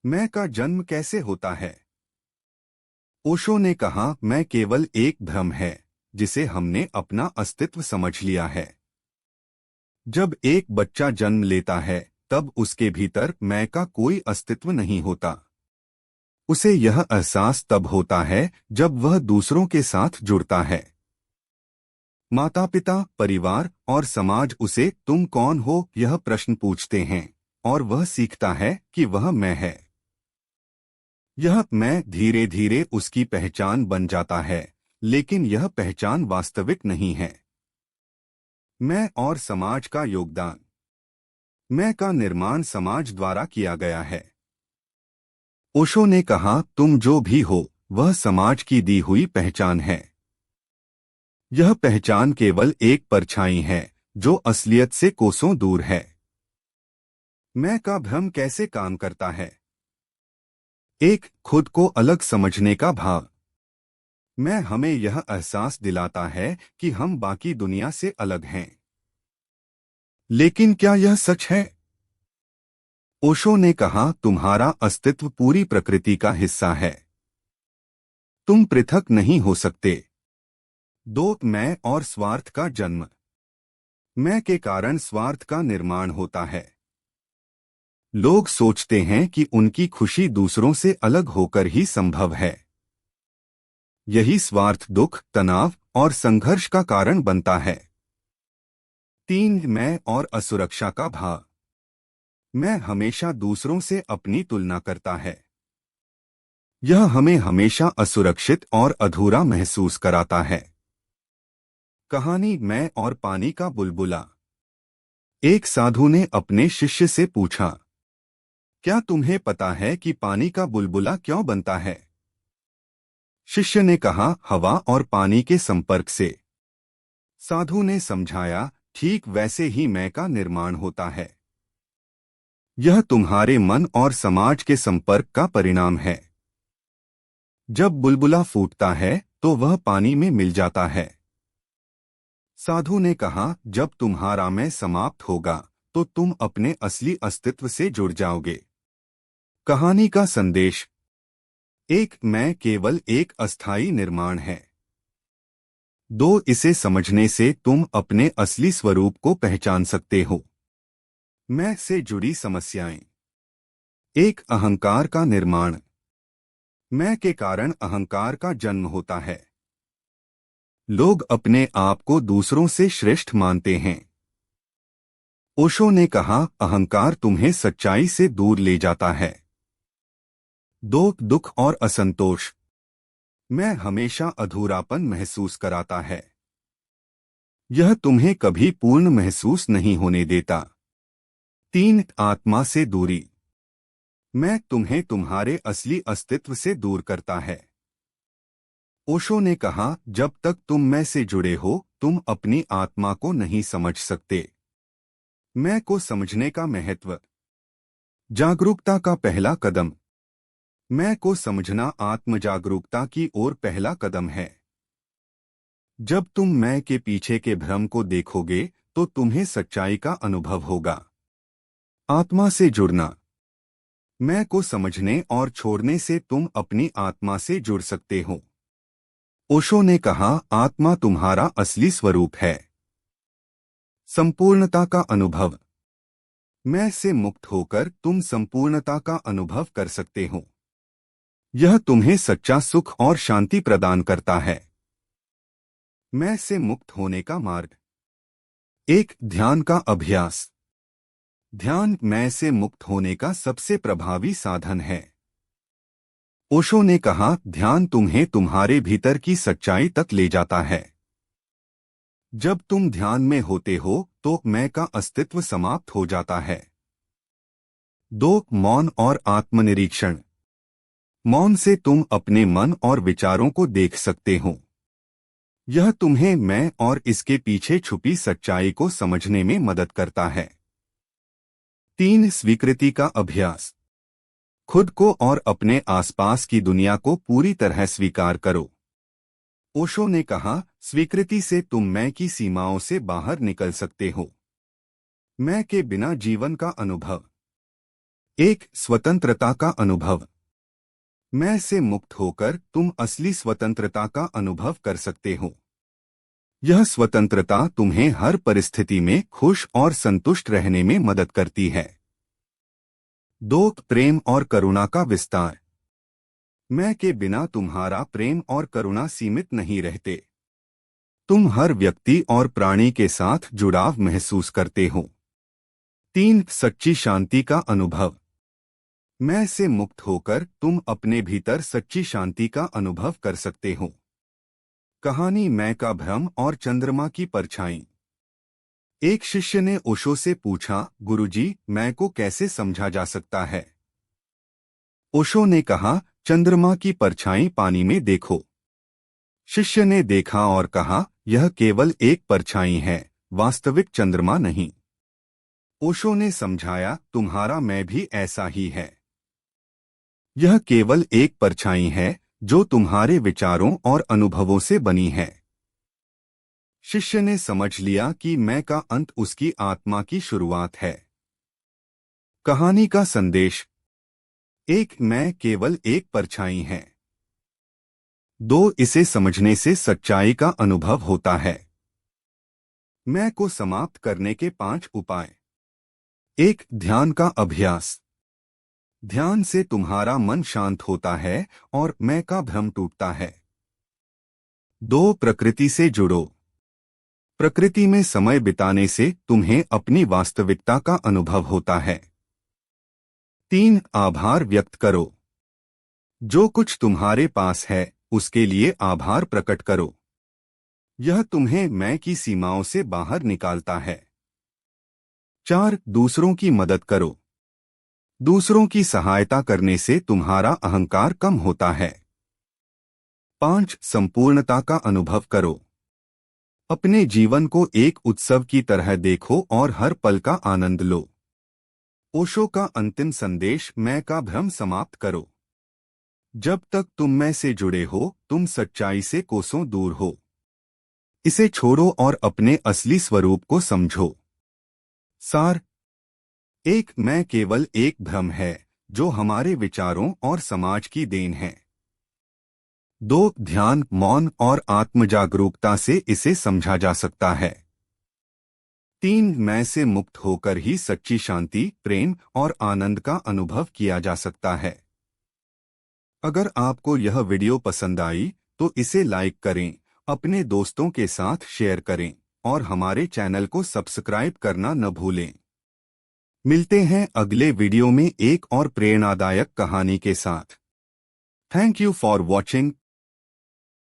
मैं का जन्म कैसे होता है? ओशो ने कहा, मैं केवल एक भ्रम है जिसे हमने अपना अस्तित्व समझ लिया है। जब एक बच्चा जन्म लेता है तब उसके भीतर मैं का कोई अस्तित्व नहीं होता। उसे यह एहसास तब होता है जब वह दूसरों के साथ जुड़ता है। माता पिता, परिवार और समाज उसे तुम कौन हो यह प्रश्न पूछते हैं और वह सीखता है कि वह मैं है। यह मैं धीरे धीरे उसकी पहचान बन जाता है, लेकिन यह पहचान वास्तविक नहीं है। मैं और समाज का योगदान। मैं का निर्माण समाज द्वारा किया गया है। ओशो ने कहा, तुम जो भी हो वह समाज की दी हुई पहचान है। यह पहचान केवल एक परछाई है जो असलियत से कोसों दूर है। मैं का भ्रम कैसे काम करता है? एक, खुद को अलग समझने का भाव। मैं हमें यह एहसास दिलाता है कि हम बाकी दुनिया से अलग हैं। लेकिन क्या यह सच है? ओशो ने कहा, तुम्हारा अस्तित्व पूरी प्रकृति का हिस्सा है। तुम पृथक नहीं हो सकते। दो, मैं और स्वार्थ का जन्म। मैं के कारण स्वार्थ का निर्माण होता है। लोग सोचते हैं कि उनकी खुशी दूसरों से अलग होकर ही संभव है। यही स्वार्थ दुख, तनाव और संघर्ष का कारण बनता है। तीन, मैं और असुरक्षा का भाव। मैं हमेशा दूसरों से अपनी तुलना करता है। यह हमें हमेशा असुरक्षित और अधूरा महसूस कराता है। कहानी मैं और पानी का बुलबुला। एक साधु ने अपने शिष्य से पूछा, क्या तुम्हें पता है कि पानी का बुलबुला क्यों बनता है? शिष्य ने कहा, हवा और पानी के संपर्क से। साधु ने समझाया, ठीक वैसे ही मैं का निर्माण होता है। यह तुम्हारे मन और समाज के संपर्क का परिणाम है। जब बुलबुला फूटता है तो वह पानी में मिल जाता है। साधु ने कहा, जब तुम्हारा मैं समाप्त होगा तो तुम अपने असली अस्तित्व से जुड़ जाओगे। कहानी का संदेश। एक, मैं केवल एक अस्थायी निर्माण है। दो, इसे समझने से तुम अपने असली स्वरूप को पहचान सकते हो। मैं से जुड़ी समस्याएं। एक, अहंकार का निर्माण। मैं के कारण अहंकार का जन्म होता है। लोग अपने आप को दूसरों से श्रेष्ठ मानते हैं। ओशो ने कहा, अहंकार तुम्हें सच्चाई से दूर ले जाता है। दो, दुख और असंतोष। मैं हमेशा अधूरापन महसूस कराता है। यह तुम्हें कभी पूर्ण महसूस नहीं होने देता। तीन, आत्मा से दूरी। मैं तुम्हें तुम्हारे असली अस्तित्व से दूर करता है। ओशो ने कहा, जब तक तुम मैं से जुड़े हो तुम अपनी आत्मा को नहीं समझ सकते। मैं को समझने का महत्व। जागरूकता का पहला कदम। मैं को समझना आत्म जागरूकता की ओर पहला कदम है। जब तुम मैं के पीछे के भ्रम को देखोगे तो तुम्हें सच्चाई का अनुभव होगा। आत्मा से जुड़ना। मैं को समझने और छोड़ने से तुम अपनी आत्मा से जुड़ सकते हो। ओशो ने कहा, आत्मा तुम्हारा असली स्वरूप है। संपूर्णता का अनुभव। मैं से मुक्त होकर तुम संपूर्णता का अनुभव कर सकते हो। यह तुम्हें सच्चा सुख और शांति प्रदान करता है। मैं से मुक्त होने का मार्ग। एक, ध्यान का अभ्यास। ध्यान मैं से मुक्त होने का सबसे प्रभावी साधन है। ओशो ने कहा, ध्यान तुम्हें तुम्हारे भीतर की सच्चाई तक ले जाता है। जब तुम ध्यान में होते हो तो मैं का अस्तित्व समाप्त हो जाता है। दो, मौन और आत्मनिरीक्षण। मौन से तुम अपने मन और विचारों को देख सकते हो। यह तुम्हें मैं और इसके पीछे छुपी सच्चाई को समझने में मदद करता है। तीन, स्वीकृति का अभ्यास। खुद को और अपने आसपास की दुनिया को पूरी तरह स्वीकार करो। ओशो ने कहा, स्वीकृति से तुम मैं की सीमाओं से बाहर निकल सकते हो। मैं के बिना जीवन का अनुभव। एक स्वतंत्रता का अनुभव। मैं से मुक्त होकर तुम असली स्वतंत्रता का अनुभव कर सकते हो। यह स्वतंत्रता तुम्हें हर परिस्थिति में खुश और संतुष्ट रहने में मदद करती है। दो, प्रेम और करुणा का विस्तार। मैं के बिना तुम्हारा प्रेम और करुणा सीमित नहीं रहते। तुम हर व्यक्ति और प्राणी के साथ जुड़ाव महसूस करते हो। तीन, सच्ची शांति का अनुभव। मैं से मुक्त होकर तुम अपने भीतर सच्ची शांति का अनुभव कर सकते हो। कहानी मैं का भ्रम और चंद्रमा की परछाई। एक शिष्य ने ओशो से पूछा, गुरुजी, मैं को कैसे समझा जा सकता है? ओशो ने कहा, चंद्रमा की परछाई पानी में देखो। शिष्य ने देखा और कहा, यह केवल एक परछाई है, वास्तविक चंद्रमा नहीं। ओशो ने समझाया, तुम्हारा मैं भी ऐसा ही है। यह केवल एक परछाई है जो तुम्हारे विचारों और अनुभवों से बनी है। शिष्य ने समझ लिया कि मैं का अंत उसकी आत्मा की शुरुआत है। कहानी का संदेश। एक, मैं केवल एक परछाई है। दो, इसे समझने से सच्चाई का अनुभव होता है। मैं को समाप्त करने के 5 उपाय। एक, ध्यान का अभ्यास। ध्यान से तुम्हारा मन शांत होता है और मैं का भ्रम टूटता है। दो, प्रकृति से जुड़ो। प्रकृति में समय बिताने से तुम्हें अपनी वास्तविकता का अनुभव होता है। तीन, आभार व्यक्त करो। जो कुछ तुम्हारे पास है उसके लिए आभार प्रकट करो। यह तुम्हें मैं की सीमाओं से बाहर निकालता है। चार, दूसरों की मदद करो। दूसरों की सहायता करने से तुम्हारा अहंकार कम होता है। पांच, संपूर्णता का अनुभव करो। अपने जीवन को एक उत्सव की तरह देखो और हर पल का आनंद लो। ओशो का अंतिम संदेश, मैं का भ्रम समाप्त करो। जब तक तुम मैं से जुड़े हो तुम सच्चाई से कोसों दूर हो। इसे छोड़ो और अपने असली स्वरूप को समझो। सार। एक, मैं केवल एक भ्रम है जो हमारे विचारों और समाज की देन है। दो, ध्यान, मौन और आत्मजागरूकता से इसे समझा जा सकता है। तीन, मैं से मुक्त होकर ही सच्ची शांति, प्रेम और आनंद का अनुभव किया जा सकता है। अगर आपको यह वीडियो पसंद आई तो इसे लाइक करें, अपने दोस्तों के साथ शेयर करें और हमारे चैनल को सब्सक्राइब करना न भूलें। मिलते हैं अगले वीडियो में एक और प्रेरणादायक कहानी के साथ। Thank you for watching.